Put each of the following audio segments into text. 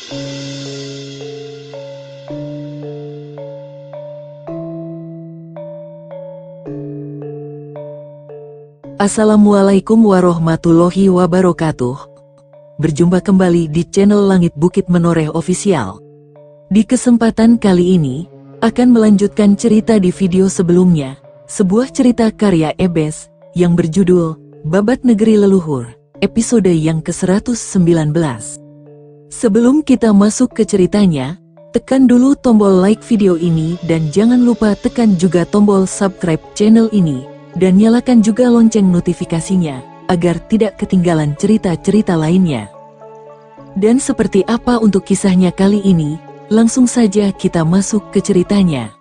Assalamualaikum warahmatullahi wabarakatuh. Berjumpa kembali di channel Langit Bukit Menoreh Official. Di kesempatan kali ini, akan melanjutkan cerita di video sebelumnya, sebuah cerita karya Ebes, yang berjudul, Babat Negeri Leluhur, episode yang ke-119. Sebelum kita masuk ke ceritanya, tekan dulu tombol like video ini dan jangan lupa tekan juga tombol subscribe channel ini, dan nyalakan juga lonceng notifikasinya, agar tidak ketinggalan cerita-cerita lainnya. Dan seperti apa untuk kisahnya kali ini, langsung saja kita masuk ke ceritanya.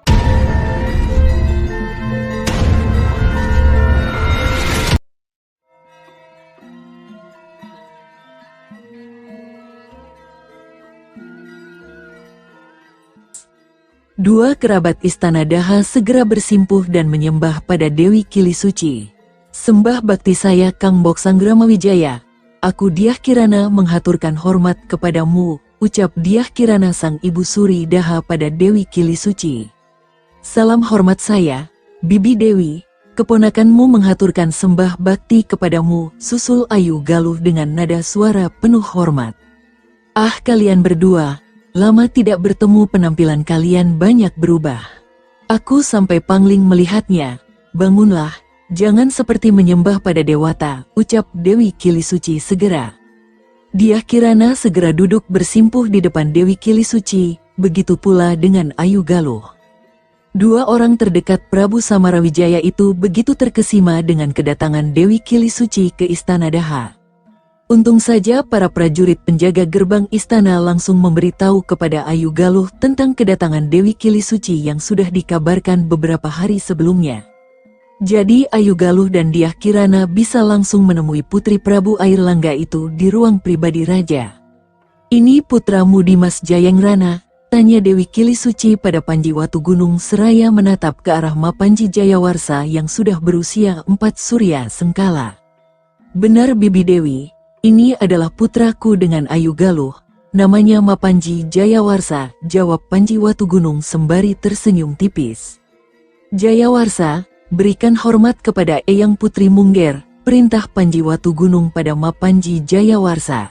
Dua kerabat Istana Daha segera bersimpuh dan menyembah pada Dewi Kili Suci. Sembah bakti saya Kang Boksang Gramawijaya. Aku Diah Kirana menghaturkan hormat kepadamu, ucap Diah Kirana sang ibu suri Daha pada Dewi Kili Suci. Salam hormat saya, Bibi Dewi, keponakanmu menghaturkan sembah bakti kepadamu, susul Ayu Galuh dengan nada suara penuh hormat. Ah kalian berdua, lama tidak bertemu, penampilan kalian banyak berubah. Aku sampai pangling melihatnya. Bangunlah, jangan seperti menyembah pada dewata, ucap Dewi Kili Suci segera. Diah Kirana segera duduk bersimpuh di depan Dewi Kili Suci, begitu pula dengan Ayu Galuh. Dua orang terdekat Prabu Samarawijaya itu begitu terkesima dengan kedatangan Dewi Kili Suci ke Istana Daha. Untung saja para prajurit penjaga gerbang istana langsung memberitahu kepada Ayu Galuh tentang kedatangan Dewi Kili Suci yang sudah dikabarkan beberapa hari sebelumnya. Jadi Ayu Galuh dan Diah Kirana bisa langsung menemui putri Prabu Airlangga itu di ruang pribadi raja. "Ini putramu Dimas Jayangrana?" tanya Dewi Kili Suci pada Panji Watugunung seraya menatap ke arah Mapanji Jayawarsa yang sudah berusia 4 surya sengkala. "Benar Bibi Dewi. Ini adalah putraku dengan Ayu Galuh, namanya Mapanji Jayawarsa," jawab Panji Watugunung sembari tersenyum tipis. "Jayawarsa, berikan hormat kepada Eyang Putri Mungger," perintah Panji Watugunung pada Mapanji Jayawarsa.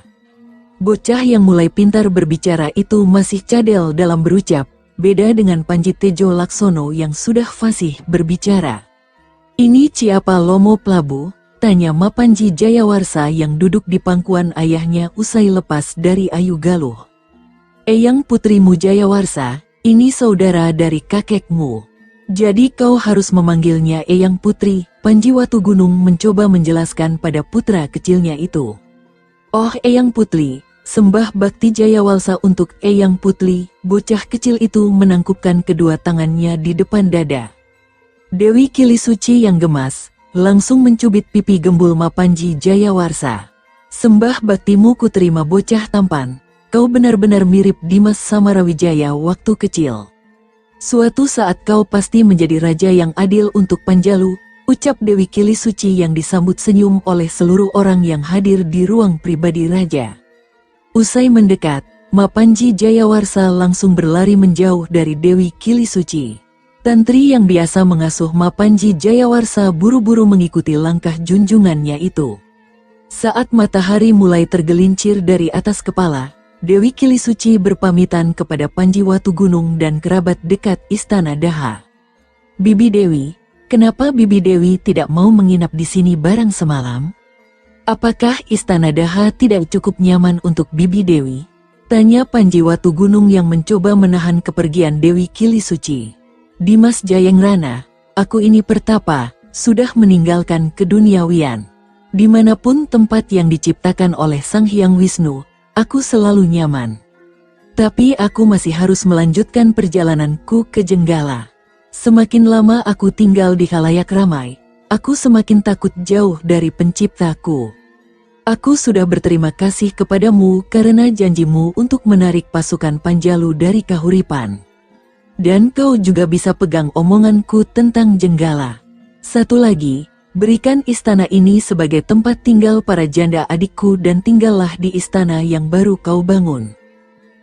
Bocah yang mulai pintar berbicara itu masih cadel dalam berucap, beda dengan Panji Tejo Laksono yang sudah fasih berbicara. "Ini siapa Lomo Plabu?" tanya Mapanji Jayawarsa yang duduk di pangkuan ayahnya usai lepas dari Ayu Galuh. "Eyang putrimu Jayawarsa, ini saudara dari kakekmu. Jadi kau harus memanggilnya Eyang Putri," Panji Watugunung mencoba menjelaskan pada putra kecilnya itu. "Oh Eyang Putri, sembah bakti Jayawarsa untuk Eyang Putri." Bocah kecil itu menangkupkan kedua tangannya di depan dada. Dewi Kili Suci yang gemas langsung mencubit pipi gembul Mapanji Jayawarsa. "Sembah baktimu ku terima bocah tampan, kau benar-benar mirip Dimas Samarawijaya waktu kecil. Suatu saat kau pasti menjadi raja yang adil untuk Panjalu," ucap Dewi Kili Suci yang disambut senyum oleh seluruh orang yang hadir di ruang pribadi raja. Usai mendekat, Mapanji Jayawarsa langsung berlari menjauh dari Dewi Kili Suci. Tantri yang biasa mengasuh Mapanji Jayawarsa buru-buru mengikuti langkah junjungannya itu. Saat matahari mulai tergelincir dari atas kepala, Dewi Kili Suci berpamitan kepada Panji Watugunung dan kerabat dekat Istana Daha. "Bibi Dewi, kenapa Bibi Dewi tidak mau menginap di sini barang semalam? Apakah Istana Daha tidak cukup nyaman untuk Bibi Dewi?" tanya Panji Watugunung yang mencoba menahan kepergian Dewi Kili Suci. "Dimas Jayangrana, aku ini pertapa, sudah meninggalkan keduniawian. Dimanapun tempat yang diciptakan oleh Sang Hyang Wisnu, aku selalu nyaman. Tapi aku masih harus melanjutkan perjalananku ke Jenggala. Semakin lama aku tinggal di khalayak ramai, aku semakin takut jauh dari penciptaku. Aku sudah berterima kasih kepadamu karena janjimu untuk menarik pasukan Panjalu dari Kahuripan. Dan kau juga bisa pegang omonganku tentang Jenggala. Satu lagi, berikan istana ini sebagai tempat tinggal para janda adikku dan tinggallah di istana yang baru kau bangun."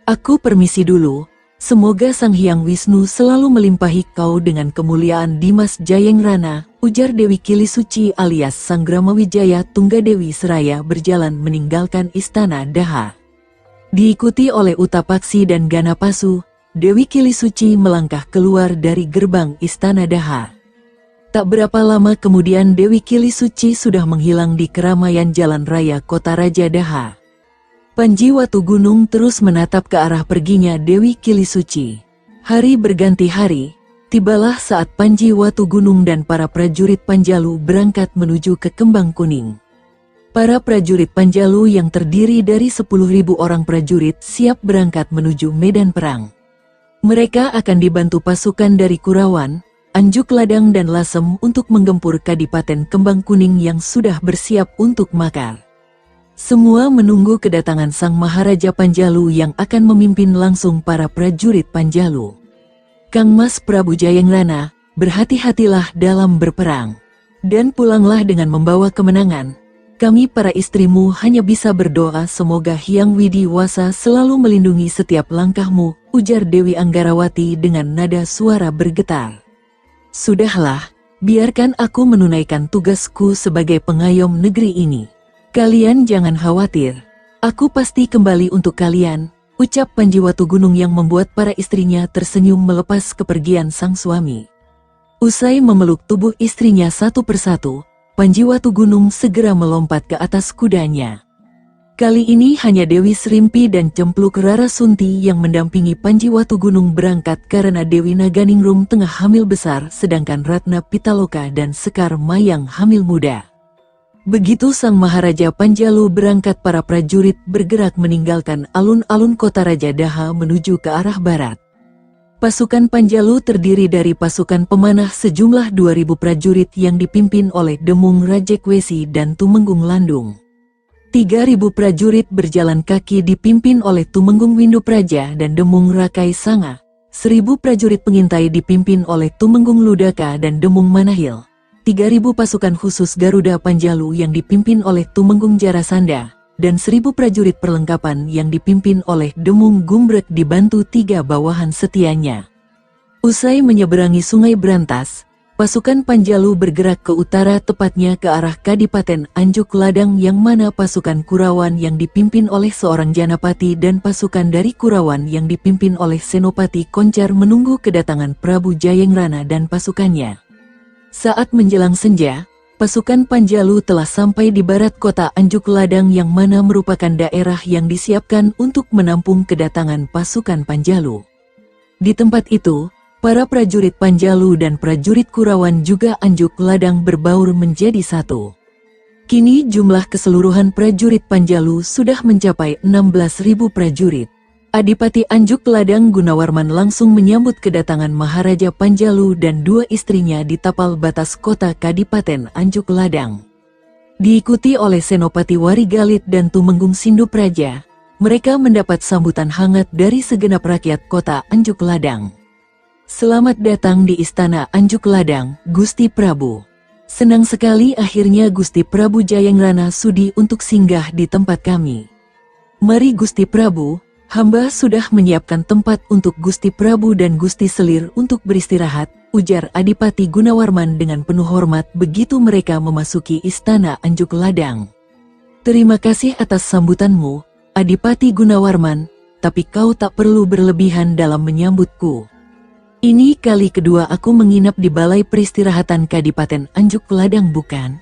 Aku permisi dulu. Semoga Sang Hyang Wisnu selalu melimpahi kau dengan kemuliaan Dimas Jayengrana, ujar Dewi Kilisuci alias Sanggramawidjaya Tunggadewi seraya berjalan meninggalkan istana Daha. Diikuti oleh Utapaksi dan Ganapasu, Dewi Kilisuci melangkah keluar dari gerbang istana Daha. Tak berapa lama kemudian Dewi Kilisuci sudah menghilang di keramaian jalan raya kota Raja Daha. Panji Watugunung terus menatap ke arah perginya Dewi Kilisuci. Hari berganti hari, tibalah saat Panji Watugunung dan para prajurit Panjalu berangkat menuju ke Kembang Kuning. Para prajurit Panjalu yang terdiri dari 10.000 orang prajurit siap berangkat menuju medan perang. Mereka akan dibantu pasukan dari Kurawan, Anjuk Ladang dan Lasem untuk menggempur Kadipaten Kembang Kuning yang sudah bersiap untuk makar. Semua menunggu kedatangan Sang Maharaja Panjalu yang akan memimpin langsung para prajurit Panjalu. Kang Mas Prabu Jayengrana, berhati-hatilah dalam berperang. Dan pulanglah dengan membawa kemenangan. Kami para istrimu hanya bisa berdoa semoga Hyang Widiwasa selalu melindungi setiap langkahmu, ujar Dewi Anggarawati dengan nada suara bergetar. Sudahlah, biarkan aku menunaikan tugasku sebagai pengayom negeri ini. Kalian jangan khawatir, aku pasti kembali untuk kalian, ucap Panji Watugunung yang membuat para istrinya tersenyum melepas kepergian sang suami. Usai memeluk tubuh istrinya satu persatu, Panji Watugunung segera melompat ke atas kudanya. Kali ini hanya Dewi Srimpi dan Cempluk Rarasunti yang mendampingi Panji Watugunung berangkat karena Dewi Naganingrum tengah hamil besar sedangkan Ratna Pitaloka dan Sekar Mayang hamil muda. Begitu Sang Maharaja Panjalu berangkat, para prajurit bergerak meninggalkan alun-alun kota Raja Daha menuju ke arah barat. Pasukan Panjalu terdiri dari pasukan pemanah sejumlah 2.000 prajurit yang dipimpin oleh Demung Rajekwesi dan Tumenggung Landung. 3.000 prajurit berjalan kaki dipimpin oleh Tumenggung Windupraja dan Demung Rakai Sanga. 1.000 prajurit pengintai dipimpin oleh Tumenggung Ludaka dan Demung Manahil. 3.000 pasukan khusus Garuda Panjalu yang dipimpin oleh Tumenggung Jarasanda, dan 1.000 prajurit perlengkapan yang dipimpin oleh Demung Gumbrek dibantu 3 bawahan setianya. Usai menyeberangi Sungai Brantas, pasukan Panjalu bergerak ke utara tepatnya ke arah Kadipaten Anjuk Ladang yang mana pasukan Kurawan yang dipimpin oleh seorang Janapati dan pasukan dari Kurawan yang dipimpin oleh Senopati Koncar menunggu kedatangan Prabu Jayengrana dan pasukannya. Saat menjelang senja, pasukan Panjalu telah sampai di barat kota Anjuk Ladang yang mana merupakan daerah yang disiapkan untuk menampung kedatangan pasukan Panjalu. Di tempat itu, para prajurit Panjalu dan prajurit Kurawan juga Anjuk Ladang berbaur menjadi satu. Kini jumlah keseluruhan prajurit Panjalu sudah mencapai 16.000 prajurit. Adipati Anjuk Ladang Gunawarman langsung menyambut kedatangan Maharaja Panjalu dan 2 istrinya di tapal batas kota Kadipaten Anjuk Ladang. Diikuti oleh Senopati Warigalit dan Tumenggung Sindupraja, mereka mendapat sambutan hangat dari segenap rakyat kota Anjuk Ladang. Selamat datang di Istana Anjuk Ladang, Gusti Prabu. Senang sekali akhirnya Gusti Prabu Jayengrana sudi untuk singgah di tempat kami. Mari Gusti Prabu, hamba sudah menyiapkan tempat untuk Gusti Prabu dan Gusti Selir untuk beristirahat, ujar Adipati Gunawarman dengan penuh hormat begitu mereka memasuki Istana Anjuk Ladang. Terima kasih atas sambutanmu, Adipati Gunawarman, tapi kau tak perlu berlebihan dalam menyambutku. Ini kali kedua aku menginap di balai peristirahatan Kadipaten Anjuk Ladang bukan?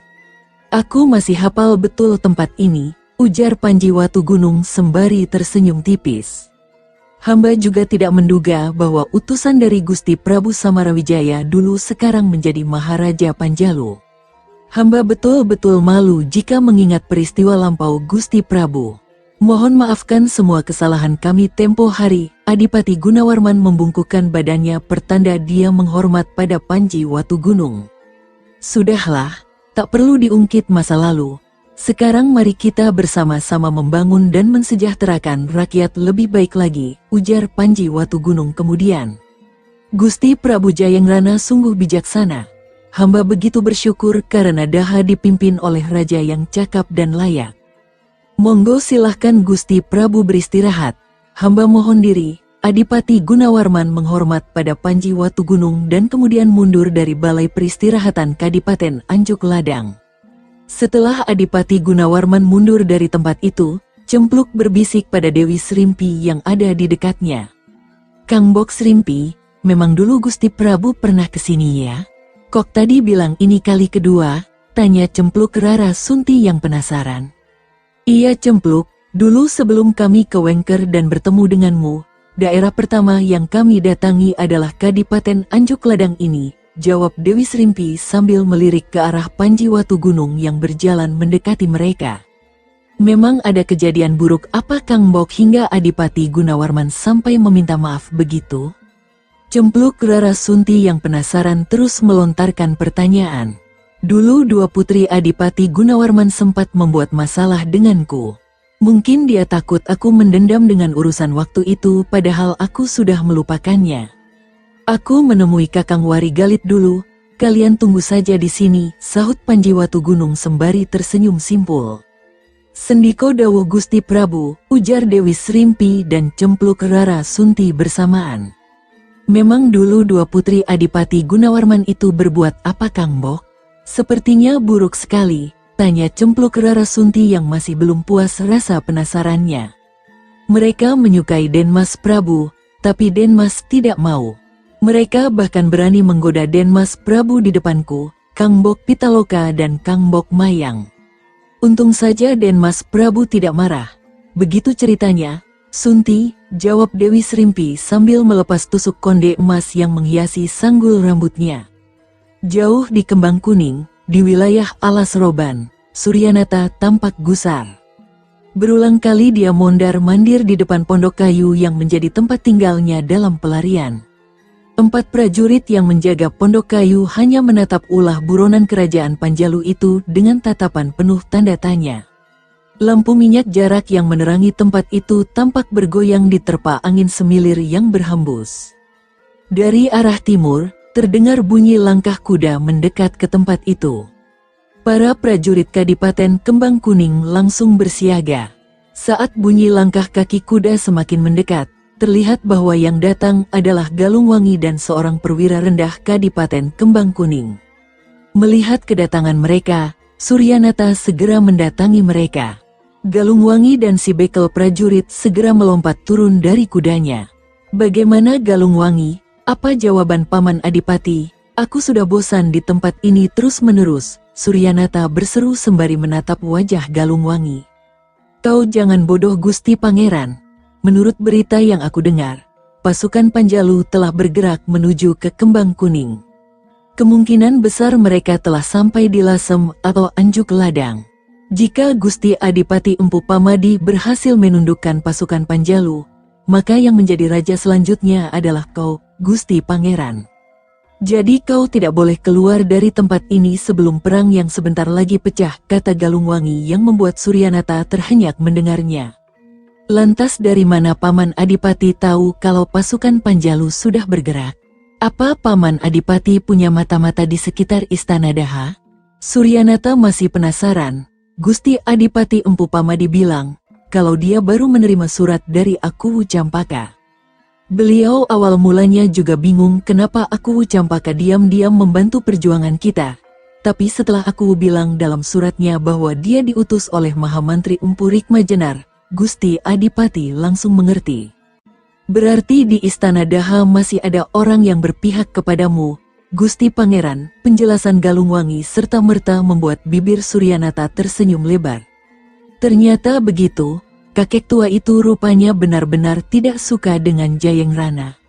Aku masih hafal betul tempat ini, ujar Panji Watugunung sembari tersenyum tipis. Hamba juga tidak menduga bahwa utusan dari Gusti Prabu Samarawijaya dulu sekarang menjadi Maharaja Panjalu. Hamba betul-betul malu jika mengingat peristiwa lampau Gusti Prabu. Mohon maafkan semua kesalahan kami tempo hari. Adipati Gunawarman membungkukkan badannya pertanda dia menghormat pada Panji Watugunung. Sudahlah, tak perlu diungkit masa lalu. Sekarang mari kita bersama-sama membangun dan mensejahterakan rakyat lebih baik lagi, ujar Panji Watugunung kemudian. Gusti Prabu Jayengrana sungguh bijaksana. Hamba begitu bersyukur karena Daha dipimpin oleh raja yang cakap dan layak. Monggo silahkan Gusti Prabu beristirahat. hamba mohon diri." Adipati Gunawarman menghormat pada Panji Watugunung dan kemudian mundur dari Balai Peristirahatan Kadipaten Anjuk Ladang. Setelah Adipati Gunawarman mundur dari tempat itu, Cempluk berbisik pada Dewi Srimpi yang ada di dekatnya. "Kang Bok Srimpi, memang dulu Gusti Prabu pernah kesini ya? Kok tadi bilang ini kali kedua?" tanya Cempluk Rara Sunti yang penasaran. "Iya Cempluk, dulu sebelum kami ke Wengker dan bertemu denganmu, daerah pertama yang kami datangi adalah Kadipaten Anjuk Ladang ini," jawab Dewi Srimpi sambil melirik ke arah Panji Watugunung yang berjalan mendekati mereka. "Memang ada kejadian buruk apa Kang Bok hingga Adipati Gunawarman sampai meminta maaf begitu?" Cempluk Rara Sunti yang penasaran terus melontarkan pertanyaan. "Dulu dua putri Adipati Gunawarman sempat membuat masalah denganku. Mungkin dia takut aku mendendam dengan urusan waktu itu padahal aku sudah melupakannya. Aku menemui Kakang Warigalit dulu, kalian tunggu saja di sini," sahut Panji Watugunung sembari tersenyum simpul. "Sendiko dawuh Gusti Prabu," ujar Dewi Srimpi dan Cempluk Rara Sunti bersamaan. "Memang dulu dua putri Adipati Gunawarman itu berbuat apa Kang Bok? Sepertinya buruk sekali," tanya Cempluk Rara Sunti yang masih belum puas rasa penasarannya. "Mereka menyukai Denmas Prabu, tapi Denmas tidak mau. Mereka bahkan berani menggoda Denmas Prabu di depanku, Kang Bok Pitaloka dan Kang Bok Mayang. Untung saja Denmas Prabu tidak marah." "Begitu ceritanya, Sunti," jawab Dewi Srimpi sambil melepas tusuk konde emas yang menghiasi sanggul rambutnya. Jauh di Kembang Kuning, di wilayah Alas Roban, Suryanata tampak gusar. Berulang kali dia mondar-mandir di depan pondok kayu yang menjadi tempat tinggalnya dalam pelarian. 4 prajurit yang menjaga pondok kayu hanya menatap ulah buronan kerajaan Panjalu itu dengan tatapan penuh tanda tanya. Lampu minyak jarak yang menerangi tempat itu tampak bergoyang diterpa angin semilir yang berhembus. Dari arah timur, terdengar bunyi langkah kuda mendekat ke tempat itu. Para prajurit Kadipaten Kembang Kuning langsung bersiaga. Saat bunyi langkah kaki kuda semakin mendekat, terlihat bahwa yang datang adalah Galungwangi dan seorang perwira rendah Kadipaten Kembang Kuning. Melihat kedatangan mereka, Suryanata segera mendatangi mereka. Galungwangi dan si bekel prajurit segera melompat turun dari kudanya. "Bagaimana Galungwangi? Apa jawaban Paman Adipati? Aku sudah bosan di tempat ini terus-menerus," Suryanata berseru sembari menatap wajah Galungwangi. "Kau jangan bodoh Gusti Pangeran. Menurut berita yang aku dengar, pasukan Panjalu telah bergerak menuju ke Kembang Kuning. Kemungkinan besar mereka telah sampai di Lasem atau Anjuk Ladang. Jika Gusti Adipati Empu Pamadi berhasil menundukkan pasukan Panjalu, maka yang menjadi raja selanjutnya adalah kau, Gusti Pangeran. Jadi kau tidak boleh keluar dari tempat ini sebelum perang yang sebentar lagi pecah," kata Galungwangi yang membuat Suryanata terhenyak mendengarnya. "Lantas dari mana Paman Adipati tahu kalau pasukan Panjalu sudah bergerak? Apa Paman Adipati punya mata-mata di sekitar Istana Daha?" Suryanata masih penasaran. Gusti Adipati Empu Pamadi bilang kalau dia baru menerima surat dari Aku Campaka. Beliau awal mulanya juga bingung kenapa Aku Campaka diam-diam membantu perjuangan kita. Tapi setelah Aku bilang dalam suratnya bahwa dia diutus oleh Mahamantri Empu Rikma Jenar, Gusti Adipati langsung mengerti. "Berarti di Istana Daha masih ada orang yang berpihak kepadamu, Gusti Pangeran," penjelasan Galungwangi serta-merta membuat bibir Suryanata tersenyum lebar. Ternyata begitu. Kakek tua itu rupanya benar-benar tidak suka dengan Jayeng Rana.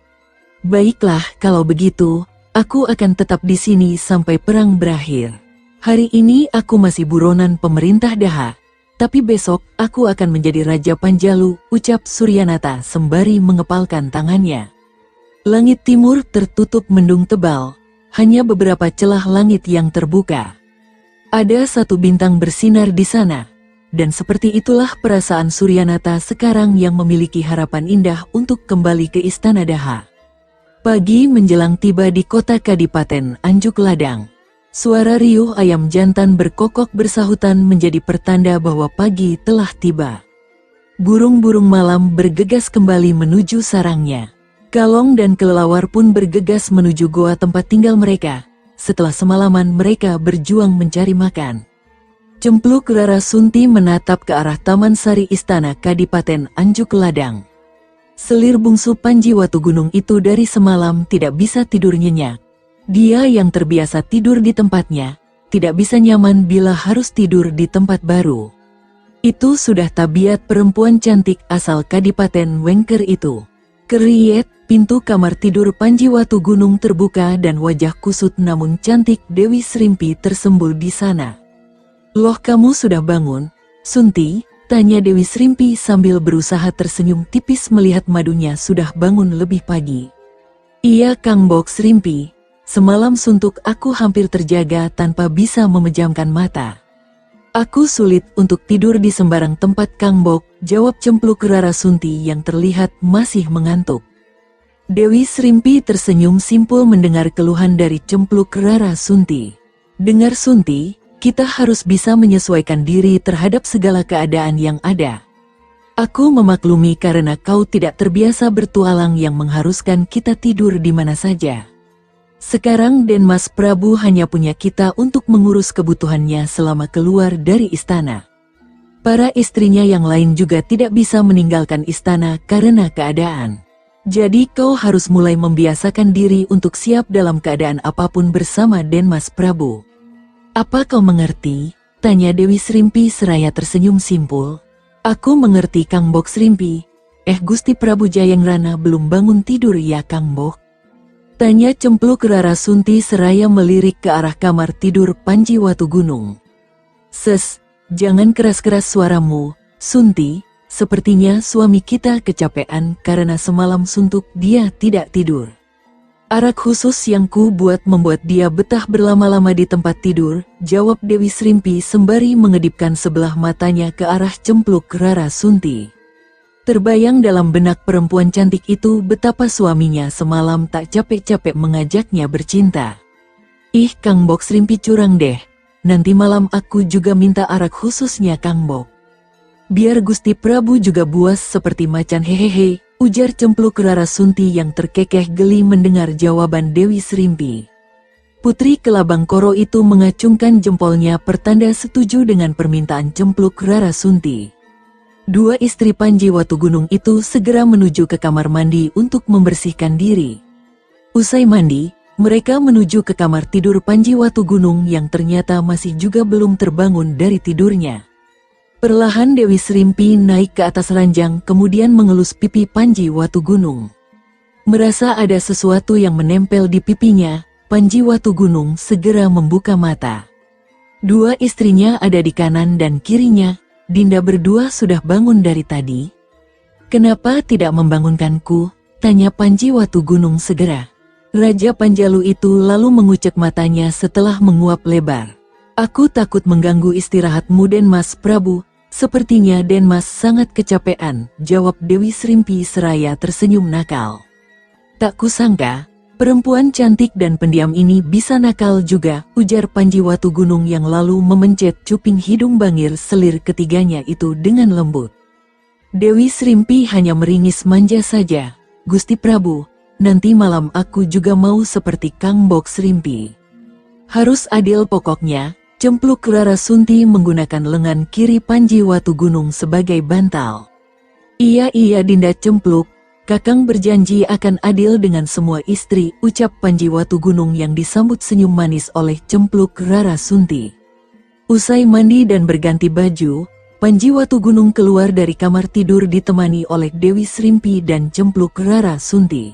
"Baiklah, kalau begitu, aku akan tetap di sini sampai perang berakhir. Hari ini aku masih buronan pemerintah Daha, tapi besok aku akan menjadi Raja Panjalu," ucap Suryanata sembari mengepalkan tangannya. Langit timur tertutup mendung tebal, hanya beberapa celah langit yang terbuka. Ada satu bintang bersinar di sana. Dan seperti itulah perasaan Suryanata sekarang yang memiliki harapan indah untuk kembali ke Istana Daha. Pagi menjelang tiba di kota Kadipaten Anjuk Ladang. Suara riuh ayam jantan berkokok bersahutan menjadi pertanda bahwa pagi telah tiba. Burung-burung malam bergegas kembali menuju sarangnya. Kalong dan kelelawar pun bergegas menuju goa tempat tinggal mereka, setelah semalaman mereka berjuang mencari makan. Cempluk Rara Sunti menatap ke arah Taman Sari Istana Kadipaten Anjuk Ladang. Selir bungsu Panji Watu Gunung itu dari semalam tidak bisa tidur nyenyak. Dia yang terbiasa tidur di tempatnya, tidak bisa nyaman bila harus tidur di tempat baru. Itu sudah tabiat perempuan cantik asal Kadipaten Wengker itu. Keriet, pintu kamar tidur Panji Watu Gunung terbuka dan wajah kusut namun cantik Dewi Srimpi tersembul di sana. "Loh, kamu sudah bangun, Sunti?" tanya Dewi Srimpi sambil berusaha tersenyum tipis melihat madunya sudah bangun lebih pagi. "Iya Kang Bok Srimpi, semalam suntuk aku hampir terjaga tanpa bisa memejamkan mata. Aku sulit untuk tidur di sembarang tempat Kang Bok," jawab Cempluk Rara Sunti yang terlihat masih mengantuk. Dewi Srimpi tersenyum simpul mendengar keluhan dari Cempluk Rara Sunti. "Dengar Sunti, kita harus bisa menyesuaikan diri terhadap segala keadaan yang ada. Aku memaklumi karena kau tidak terbiasa bertualang yang mengharuskan kita tidur di mana saja. Sekarang Den Mas Prabu hanya punya kita untuk mengurus kebutuhannya selama keluar dari istana. Para istrinya yang lain juga tidak bisa meninggalkan istana karena keadaan. Jadi kau harus mulai membiasakan diri untuk siap dalam keadaan apapun bersama Den Mas Prabu." "Apa kau mengerti?" tanya Dewi Srimpi seraya tersenyum simpul. "Aku mengerti Kang Bok Srimpi. Gusti Prabu Jayangrana belum bangun tidur ya Kang Bok?" tanya Cempluk Rara Sunti seraya melirik ke arah kamar tidur Panji Watu Gunung. Jangan keras-keras suaramu, Sunti. Sepertinya suami kita kecapean karena semalam suntuk dia tidak tidur. Arak khusus yang ku buat membuat dia betah berlama-lama di tempat tidur," jawab Dewi Srimpi sembari mengedipkan sebelah matanya ke arah Cempluk Rara Sunti. Terbayang dalam benak perempuan cantik itu betapa suaminya semalam tak capek-capek mengajaknya bercinta. "Ih Kang Bok Srimpi curang deh, nanti malam aku juga minta arak khususnya Kang Bok. Biar Gusti Prabu juga buas seperti macan hehehe," ujar Cempluk Rara Sunti yang terkekeh geli mendengar jawaban Dewi Srimpi. Putri Kelabang Koro itu mengacungkan jempolnya pertanda setuju dengan permintaan Cempluk Rara Sunti. Dua istri Panji Watu Gunung itu segera menuju ke kamar mandi untuk membersihkan diri. Usai mandi, mereka menuju ke kamar tidur Panji Watu Gunung yang ternyata masih juga belum terbangun dari tidurnya. Perlahan Dewi Srimpi naik ke atas ranjang kemudian mengelus pipi Panji Watu Gunung. Merasa ada sesuatu yang menempel di pipinya, Panji Watu Gunung segera membuka mata. Dua istrinya ada di kanan dan kirinya. "Dinda berdua sudah bangun dari tadi? Kenapa tidak membangunkanku?" tanya Panji Watu Gunung segera. Raja Panjalu itu lalu mengucek matanya setelah menguap lebar. "Aku takut mengganggu istirahatmu Den Mas Prabu. Sepertinya Den Mas sangat kecapean," jawab Dewi Srimpi seraya tersenyum nakal. "Tak kusangka, perempuan cantik dan pendiam ini bisa nakal juga," ujar Panji Watu Gunung yang lalu memencet cuping hidung bangir selir ketiganya itu dengan lembut. Dewi Srimpi hanya meringis manja saja. "Gusti Prabu, nanti malam aku juga mau seperti Kang Bok Srimpi. Harus adil pokoknya." Cempluk Rara Sunti menggunakan lengan kiri Panji Watu Gunung sebagai bantal. Iya Dinda Cempluk, Kakang berjanji akan adil dengan semua istri," ucap Panji Watu Gunung yang disambut senyum manis oleh Cempluk Rara Sunti. Usai mandi dan berganti baju, Panji Watu Gunung keluar dari kamar tidur ditemani oleh Dewi Srimpi dan Cempluk Rara Sunti.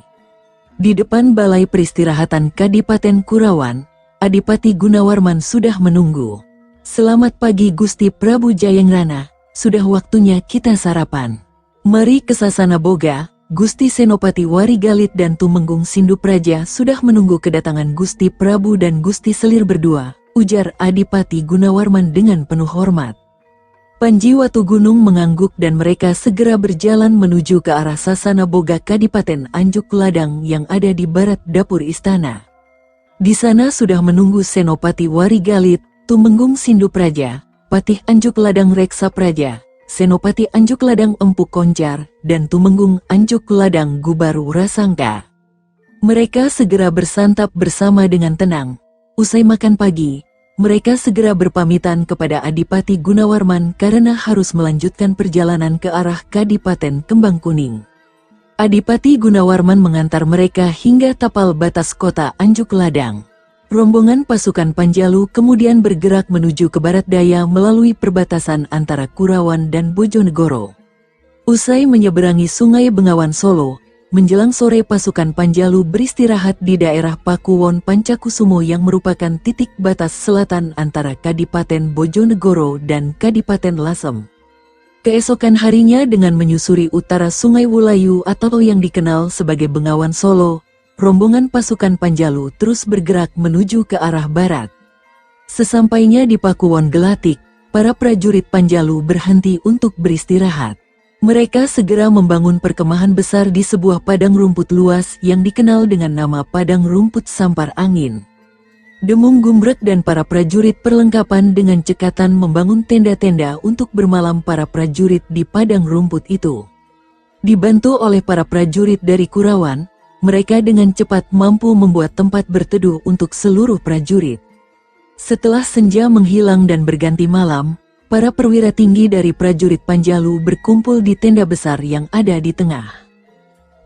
Di depan balai peristirahatan Kadipaten Kurawan, Adipati Gunawarman sudah menunggu. "Selamat pagi Gusti Prabu Jayangrana, sudah waktunya kita sarapan. Mari ke Sasana Boga." Gusti Senopati Warigalit dan Tumenggung Sindu Praja sudah menunggu kedatangan Gusti Prabu dan Gusti Selir berdua, ujar Adipati Gunawarman dengan penuh hormat. Panji Watu Gunung mengangguk dan mereka segera berjalan menuju ke arah Sasana Boga Kadipaten Anjuk Ladang yang ada di barat dapur istana. Di sana sudah menunggu Senopati Warigalit, Tumenggung Sindu Praja, Patih Anjuk Ladang Reksa Praja, Senopati Anjuk Ladang Empu Koncar, dan Tumenggung Anjuk Ladang Gubaru Rasangka. Mereka segera bersantap bersama dengan tenang. Usai makan pagi, mereka segera berpamitan kepada Adipati Gunawarman karena harus melanjutkan perjalanan ke arah Kadipaten Kembang Kuning. Adipati Gunawarman mengantar mereka hingga tapal batas kota Anjuk Ladang. Rombongan pasukan Panjalu kemudian bergerak menuju ke barat daya melalui perbatasan antara Kurawan dan Bojonegoro. Usai menyeberangi Sungai Bengawan Solo, menjelang sore pasukan Panjalu beristirahat di daerah Pakuwon Pancakusumo yang merupakan titik batas selatan antara Kadipaten Bojonegoro dan Kadipaten Lasem. Keesokan harinya dengan menyusuri utara Sungai Wulayu atau yang dikenal sebagai Bengawan Solo, rombongan pasukan Panjalu terus bergerak menuju ke arah barat. Sesampainya di Pakuwon Gelatik, para prajurit Panjalu berhenti untuk beristirahat. Mereka segera membangun perkemahan besar di sebuah padang rumput luas yang dikenal dengan nama Padang Rumput Sampar Angin. Demung Gumbrek dan para prajurit perlengkapan dengan cekatan membangun tenda-tenda untuk bermalam para prajurit di padang rumput itu. Dibantu oleh para prajurit dari Kurawan, mereka dengan cepat mampu membuat tempat berteduh untuk seluruh prajurit. Setelah senja menghilang dan berganti malam, para perwira tinggi dari prajurit Panjalu berkumpul di tenda besar yang ada di tengah.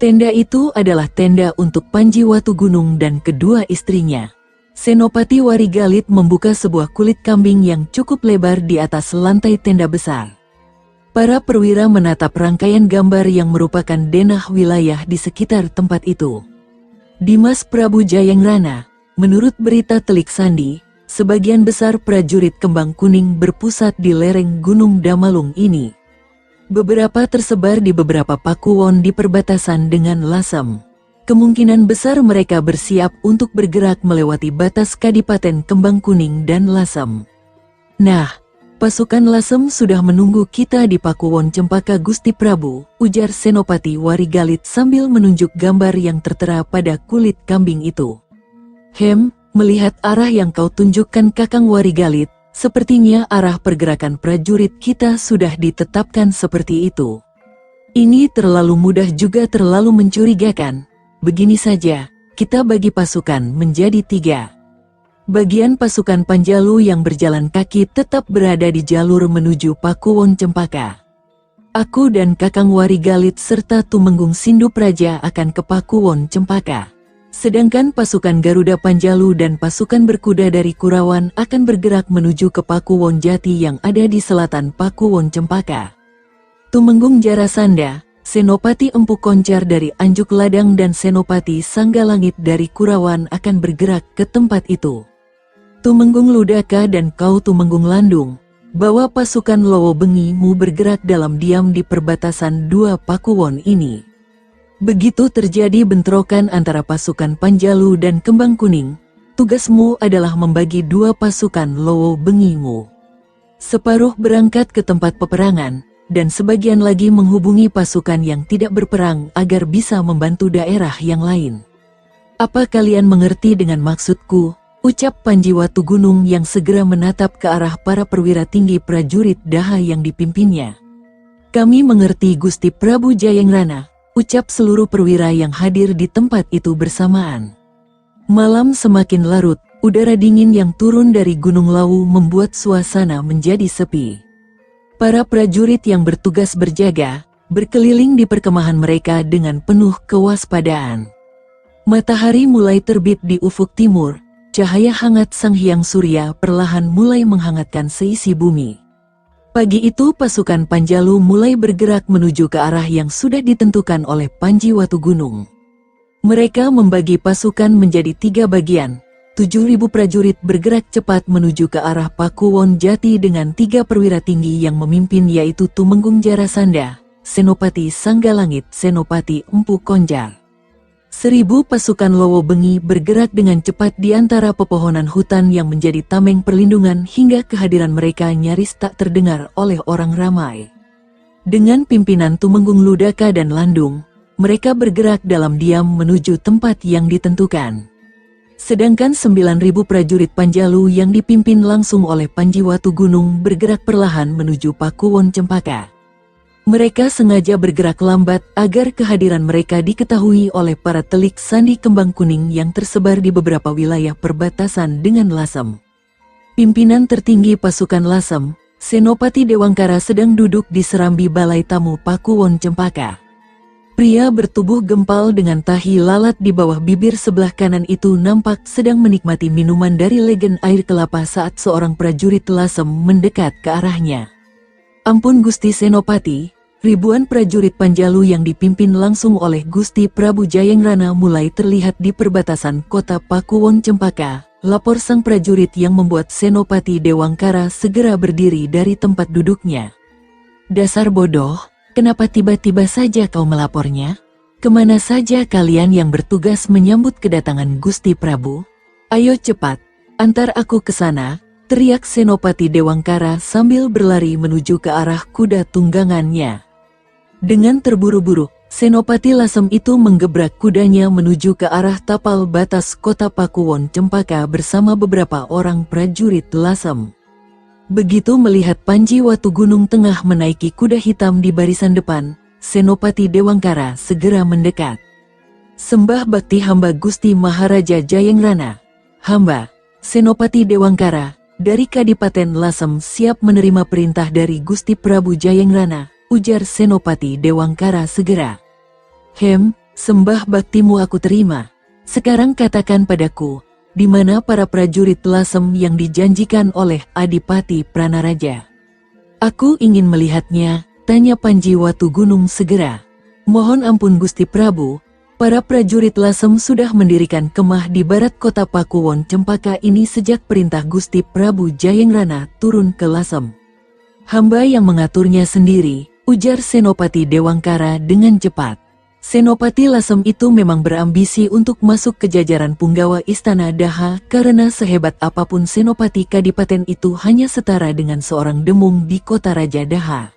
Tenda itu adalah tenda untuk Panji Watugunung dan kedua istrinya. Senopati Warigalit membuka sebuah kulit kambing yang cukup lebar di atas lantai tenda besar. Para perwira menatap rangkaian gambar yang merupakan denah wilayah di sekitar tempat itu. Dimas Prabu Jayangrana, menurut berita Telik Sandi, sebagian besar prajurit Kembang Kuning berpusat di lereng Gunung Damalung ini. Beberapa tersebar di beberapa pakuwon di perbatasan dengan Lasem. Kemungkinan besar mereka bersiap untuk bergerak melewati batas Kadipaten Kembang Kuning dan Lasem. Nah, pasukan Lasem sudah menunggu kita di Pakuwon Cempaka Gusti Prabu, ujar Senopati Warigalit sambil menunjuk gambar yang tertera pada kulit kambing itu. Melihat arah yang kau tunjukkan Kakang Warigalit, sepertinya arah pergerakan prajurit kita sudah ditetapkan seperti itu. Ini terlalu mudah juga terlalu mencurigakan. Begini saja, kita bagi pasukan menjadi 3. Bagian pasukan Panjalu yang berjalan kaki tetap berada di jalur menuju Pakuwon Cempaka. Aku dan Kakang Warigalit serta Tumenggung Sindu Praja akan ke Pakuwon Cempaka. Sedangkan pasukan Garuda Panjalu dan pasukan berkuda dari Kurawan akan bergerak menuju ke Pakuwon Jati yang ada di selatan Pakuwon Cempaka. Tumenggung Jarasanda, Senopati Empu Koncar dari Anjuk Ladang dan Senopati Sanggalangit dari Kurawan akan bergerak ke tempat itu. Tumenggung Ludaka dan kau Tumenggung Landung, bawa pasukan Lowo Bengimu bergerak dalam diam di perbatasan 2 Pakuwon ini. Begitu terjadi bentrokan antara pasukan Panjalu dan Kembang Kuning, tugasmu adalah membagi 2 pasukan Lowo Bengimu. Separuh berangkat ke tempat peperangan, dan sebagian lagi menghubungi pasukan yang tidak berperang agar bisa membantu daerah yang lain. Apa kalian mengerti dengan maksudku? Ucap Panji Watugunung yang segera menatap ke arah para perwira tinggi prajurit Daha yang dipimpinnya. Kami mengerti Gusti Prabu Jayangrana, ucap seluruh perwira yang hadir di tempat itu bersamaan. Malam semakin larut, udara dingin yang turun dari Gunung Lawu membuat suasana menjadi sepi. Para prajurit yang bertugas berjaga, berkeliling di perkemahan mereka dengan penuh kewaspadaan. Matahari mulai terbit di ufuk timur, cahaya hangat Sang Hyang Surya perlahan mulai menghangatkan seisi bumi. Pagi itu pasukan Panjalu mulai bergerak menuju ke arah yang sudah ditentukan oleh Panji Watugunung. Mereka membagi pasukan menjadi 3 bagian. 7.000 prajurit bergerak cepat menuju ke arah Pakuwon Jati dengan 3 perwira tinggi yang memimpin yaitu Tumenggung Jarasanda, Senopati Sanggalangit, Senopati Empu Konjar. 1.000 pasukan Lowo Bengi bergerak dengan cepat di antara pepohonan hutan yang menjadi tameng perlindungan hingga kehadiran mereka nyaris tak terdengar oleh orang ramai. Dengan pimpinan Tumenggung Ludaka dan Landung, mereka bergerak dalam diam menuju tempat yang ditentukan. Sedangkan 9.000 prajurit Panjalu yang dipimpin langsung oleh Panji Watugunung bergerak perlahan menuju Pakuwon Cempaka. Mereka sengaja bergerak lambat agar kehadiran mereka diketahui oleh para telik sandi kembang kuning yang tersebar di beberapa wilayah perbatasan dengan Lasem. Pimpinan tertinggi pasukan Lasem, Senopati Dewangkara, sedang duduk di serambi balai tamu Pakuwon Cempaka. Pria bertubuh gempal dengan tahi lalat di bawah bibir sebelah kanan itu nampak sedang menikmati minuman dari legen air kelapa saat seorang prajurit Lasem mendekat ke arahnya. Ampun Gusti Senopati, ribuan prajurit Panjalu yang dipimpin langsung oleh Gusti Prabu Jayengrana mulai terlihat di perbatasan kota Pakuwon Cempaka, lapor sang prajurit yang membuat Senopati Dewangkara segera berdiri dari tempat duduknya. Dasar bodoh, kenapa tiba-tiba saja kau melapornya? Kemana saja kalian yang bertugas menyambut kedatangan Gusti Prabu? Ayo cepat, antar aku ke sana, teriak Senopati Dewangkara sambil berlari menuju ke arah kuda tunggangannya. Dengan terburu-buru, Senopati Lasem itu menggebrak kudanya menuju ke arah tapal batas kota Pakuwon Cempaka bersama beberapa orang prajurit Lasem. Begitu melihat Panji Watugunung tengah menaiki kuda hitam di barisan depan, Senopati Dewangkara segera mendekat. Sembah bakti hamba Gusti Maharaja Jayengrana. Hamba, Senopati Dewangkara, dari Kadipaten Lasem siap menerima perintah dari Gusti Prabu Jayengrana, ujar Senopati Dewangkara segera. Sembah baktimu aku terima. Sekarang katakan padaku, di mana para prajurit Lasem yang dijanjikan oleh Adipati Pranaraja? Aku ingin melihatnya, tanya Panji Watugunung segera. Mohon ampun Gusti Prabu, para prajurit Lasem sudah mendirikan kemah di barat kota Pakuwon Cempaka ini sejak perintah Gusti Prabu Jayengrana turun ke Lasem. Hamba yang mengaturnya sendiri, ujar Senopati Dewangkara dengan cepat. Senopati Lasem itu memang berambisi untuk masuk ke jajaran punggawa Istana Daha karena sehebat apapun Senopati Kadipaten itu hanya setara dengan seorang demung di kota Raja Daha.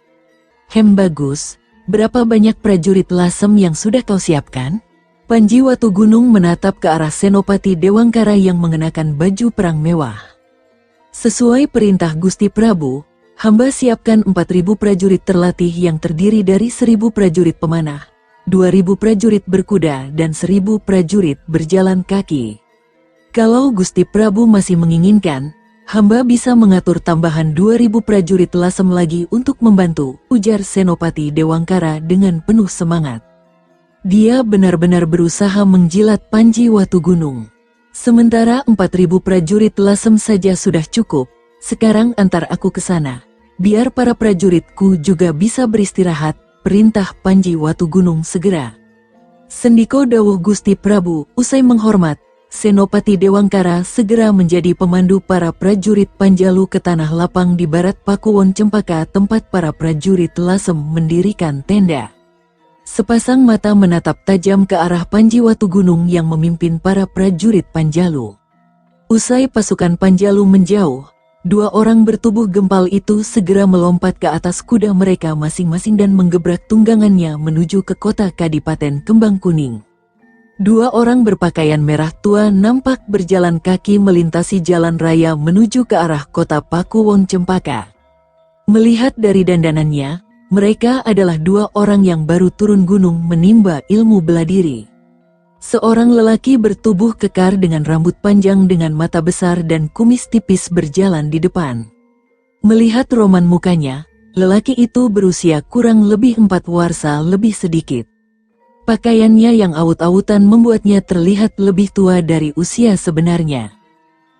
Bagus, berapa banyak prajurit Lasem yang sudah kau siapkan? Panji Watugunung menatap ke arah Senopati Dewangkara yang mengenakan baju perang mewah. Sesuai perintah Gusti Prabu, hamba siapkan 4.000 prajurit terlatih yang terdiri dari 1.000 prajurit pemanah, 2.000 prajurit berkuda dan 1.000 prajurit berjalan kaki. Kalau Gusti Prabu masih menginginkan, hamba bisa mengatur tambahan 2.000 prajurit Lasem lagi untuk membantu, ujar Senopati Dewangkara dengan penuh semangat. Dia benar-benar berusaha menjilat Panji Watugunung. Sementara 4.000 prajurit Lasem saja sudah cukup, sekarang antar aku ke sana. Biar para prajuritku juga bisa beristirahat, perintah Panji Watugunung segera. Sendiko dawuh Gusti Prabu, usai menghormat, Senopati Dewangkara segera menjadi pemandu para prajurit Panjalu ke tanah lapang di barat Pakuwon Cempaka tempat para prajurit Lasem mendirikan tenda. Sepasang mata menatap tajam ke arah Panji Watugunung yang memimpin para prajurit Panjalu. Usai pasukan Panjalu menjauh, 2 orang bertubuh gempal itu segera melompat ke atas kuda mereka masing-masing dan menggebrak tunggangannya menuju ke kota Kadipaten Kembang Kuning. 2 orang berpakaian merah tua nampak berjalan kaki melintasi jalan raya menuju ke arah kota Pakuwon Cempaka. Melihat dari dandanannya, mereka adalah 2 orang yang baru turun gunung menimba ilmu bela diri. Seorang lelaki bertubuh kekar dengan rambut panjang dengan mata besar dan kumis tipis berjalan di depan. Melihat roman mukanya, lelaki itu berusia kurang lebih 4 warsa lebih sedikit. Pakaiannya yang awut-awutan membuatnya terlihat lebih tua dari usia sebenarnya.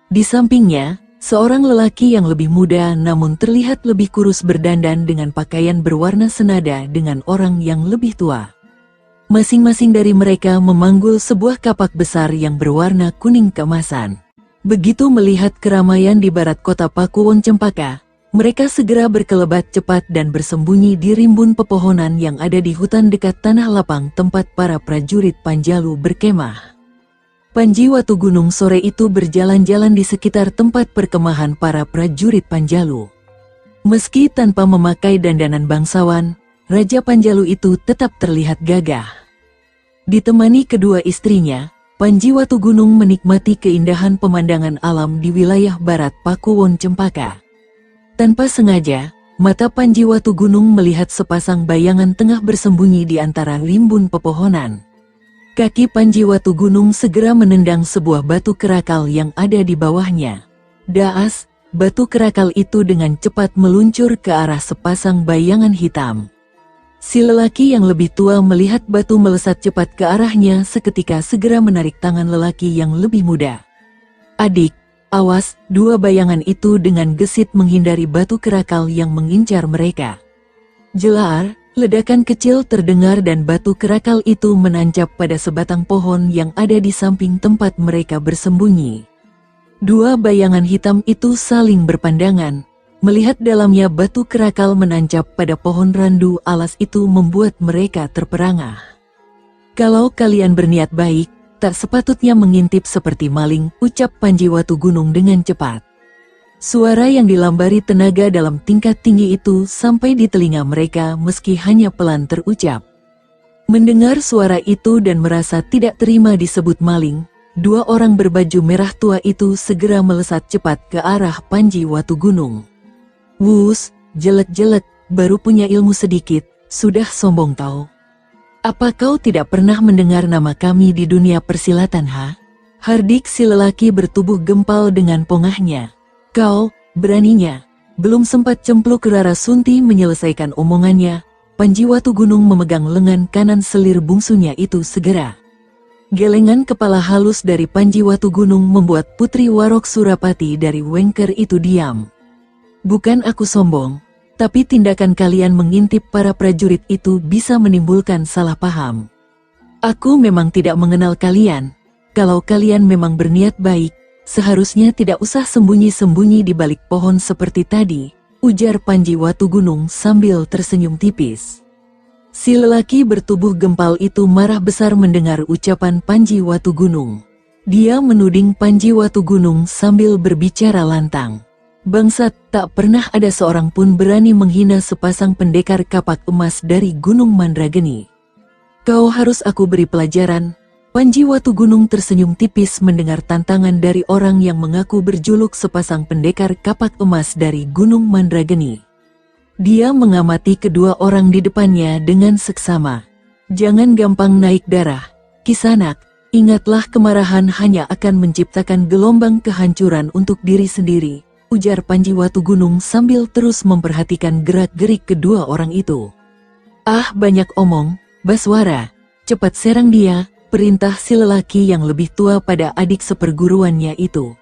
Di sampingnya, seorang lelaki yang lebih muda namun terlihat lebih kurus berdandan dengan pakaian berwarna senada dengan orang yang lebih tua. Masing-masing dari mereka memanggul sebuah kapak besar yang berwarna kuning keemasan. Begitu melihat keramaian di barat kota Pakuwon Cempaka, mereka segera berkelebat cepat dan bersembunyi di rimbun pepohonan yang ada di hutan dekat tanah lapang tempat para prajurit Panjalu berkemah. Panji Watugunung sore itu berjalan-jalan di sekitar tempat perkemahan para prajurit Panjalu. Meski tanpa memakai dandanan bangsawan, Raja Panjalu itu tetap terlihat gagah. Ditemani kedua istrinya, Panji Watugunung menikmati keindahan pemandangan alam di wilayah barat Pakuwon Cempaka. Tanpa sengaja, Mata Panji Watugunung melihat sepasang bayangan tengah bersembunyi di antara rimbun pepohonan. Kaki Panji Watugunung segera menendang sebuah batu kerakal yang ada di bawahnya. Daas, batu kerakal itu dengan cepat meluncur ke arah sepasang bayangan hitam. Si lelaki yang lebih tua melihat batu melesat cepat ke arahnya seketika segera menarik tangan lelaki yang lebih muda. "Adik, awas!" Dua bayangan itu dengan gesit menghindari batu kerakal yang mengincar mereka. Jelar, ledakan kecil terdengar dan batu kerakal itu menancap pada sebatang pohon yang ada di samping tempat mereka bersembunyi. Dua bayangan hitam itu saling berpandangan. Melihat dalamnya batu kerakal menancap pada pohon randu alas itu membuat mereka terperangah. "Kalau kalian berniat baik, tak sepatutnya mengintip seperti maling," ucap Panji Watugunung dengan cepat. Suara yang dilambari tenaga dalam tingkat tinggi itu sampai di telinga mereka meski hanya pelan terucap. Mendengar suara itu dan merasa tidak terima disebut maling, dua orang berbaju merah tua itu segera melesat cepat ke arah Panji Watugunung. "Wus, jelek-jelek, baru punya ilmu sedikit, sudah sombong kau. Apa kau tidak pernah mendengar nama kami di dunia persilatan, ha?" Hardik si lelaki bertubuh gempal dengan pongahnya. "Kau, beraninya." Belum sempat Cempluk Rarasunti menyelesaikan omongannya, Panji Watugunung memegang lengan kanan selir bungsunya itu segera. Gelengan kepala halus dari Panji Watugunung membuat Putri Warok Surapati dari Wengker itu diam. "Bukan aku sombong, tapi tindakan kalian mengintip para prajurit itu bisa menimbulkan salah paham. Aku memang tidak mengenal kalian. Kalau kalian memang berniat baik, seharusnya tidak usah sembunyi-sembunyi di balik pohon seperti tadi," ujar Panji Watugunung sambil tersenyum tipis. Si lelaki bertubuh gempal itu marah besar mendengar ucapan Panji Watugunung. Dia menuding Panji Watugunung sambil berbicara lantang. "Bangsat, tak pernah ada seorang pun berani menghina sepasang pendekar kapak emas dari Gunung Mandrageni. Kau harus aku beri pelajaran." Panji Watugunung tersenyum tipis mendengar tantangan dari orang yang mengaku berjuluk sepasang pendekar kapak emas dari Gunung Mandrageni. Dia mengamati kedua orang di depannya dengan seksama. "Jangan gampang naik darah, Kisanak. Ingatlah kemarahan hanya akan menciptakan gelombang kehancuran untuk diri sendiri," ujar Panji Watugunung sambil terus memperhatikan gerak-gerik kedua orang itu. "Ah, banyak omong, Baswara. Cepat serang dia," perintah si lelaki yang lebih tua pada adik seperguruannya itu.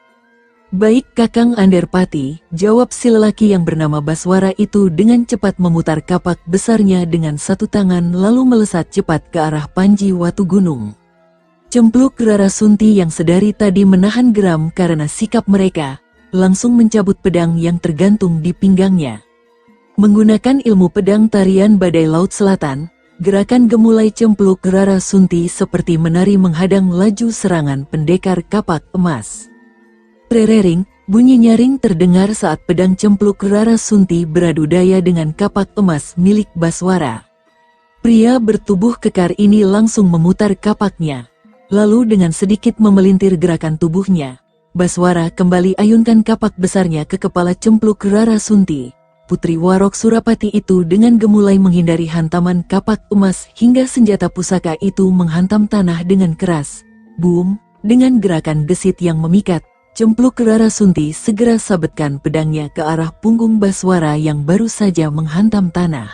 "Baik Kakang Anderpati," jawab si lelaki yang bernama Baswara itu dengan cepat memutar kapak besarnya dengan satu tangan lalu melesat cepat ke arah Panji Watugunung. Cempluk Rarasunti yang sedari tadi menahan geram karena sikap mereka, langsung mencabut pedang yang tergantung di pinggangnya. Menggunakan ilmu pedang tarian badai laut selatan, gerakan gemulai Cempluk Rarasunti seperti menari menghadang laju serangan pendekar kapak emas. Rerering, bunyi nyaring terdengar saat pedang Cempluk Rarasunti beradu daya dengan kapak emas milik Baswara. Pria bertubuh kekar ini langsung memutar kapaknya. Lalu dengan sedikit memelintir gerakan tubuhnya, Baswara kembali ayunkan kapak besarnya ke kepala Cempluk Rarasunti. Putri Warok Surapati itu dengan gemulai menghindari hantaman kapak emas hingga senjata pusaka itu menghantam tanah dengan keras. Boom! Dengan gerakan gesit yang memikat, Cempluk Rarasunti segera sabetkan pedangnya ke arah punggung Baswara yang baru saja menghantam tanah.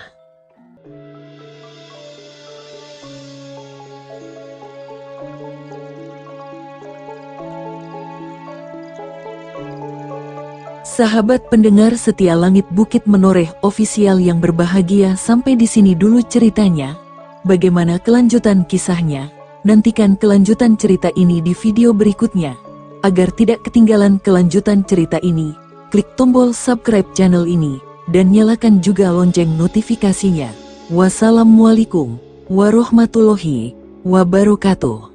Sahabat pendengar setia Langit Bukit Menoreh ofisial yang berbahagia, sampai di sini dulu ceritanya. Bagaimana kelanjutan kisahnya? Nantikan kelanjutan cerita ini di video berikutnya. Agar tidak ketinggalan kelanjutan cerita ini, klik tombol subscribe channel ini dan nyalakan juga lonceng notifikasinya. Wassalamualaikum warahmatullahi wabarakatuh.